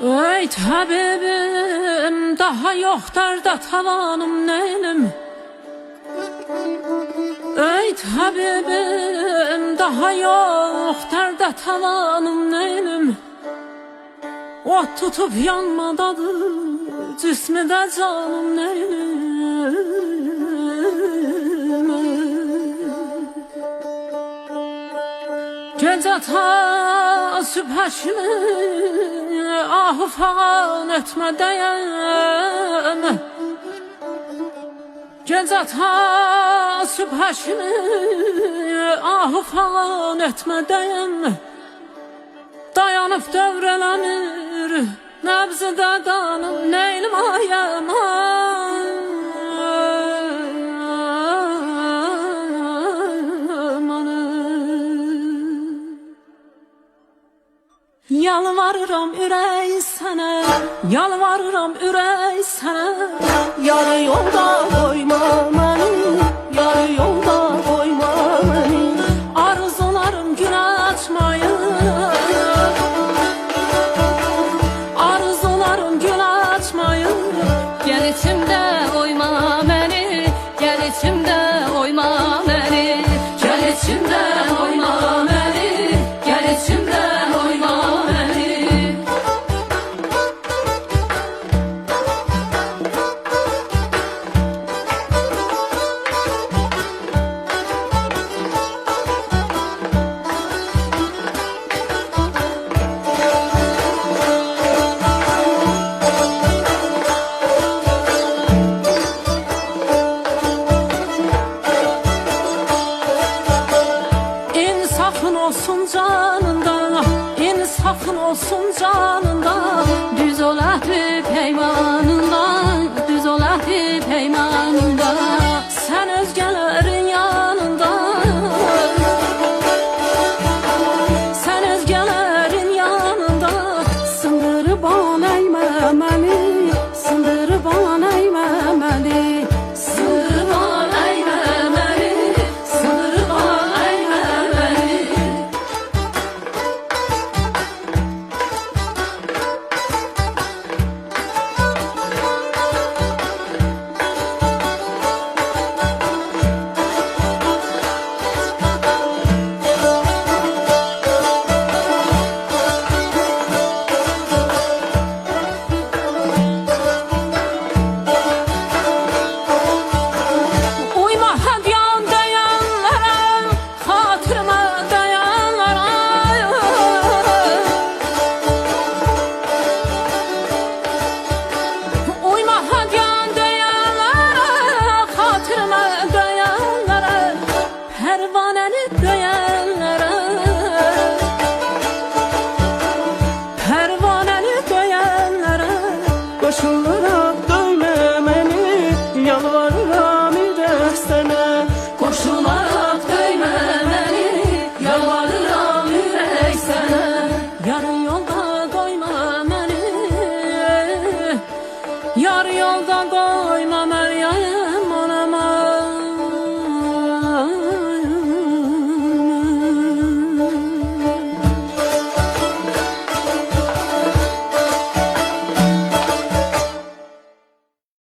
Ey tabibim, daha yoktur da tavanım neylim? Ey tabibim, daha yoktur da tavanım neylim? Ot tutup yanmadadır cismide canım neylim? Gece ta sübh kimi ahı falan etmedeyim. Gece ta sübh kimi ahı falan etmedeyim. Dayanıp devrelenir nebzide kanım neylim ayem Yalvarıram ürey sana, yalvarıram ürey sana. Yarı yolda koyma beni, yarı yolda koyma beni. Arzularım gün açmayı, arzularım gün açmayı. Gel içimde oyma beni, gel içimde oyma beni. Gel içimde oyma beni, gel içimde oyma beni. İnsafın olsun canında, insafın olsun canında. Düz olatı peymanında, düz olatı peymanında. Sen özgelerin yanında, sen özgelerin yanında. Sındırıp on eğme beni.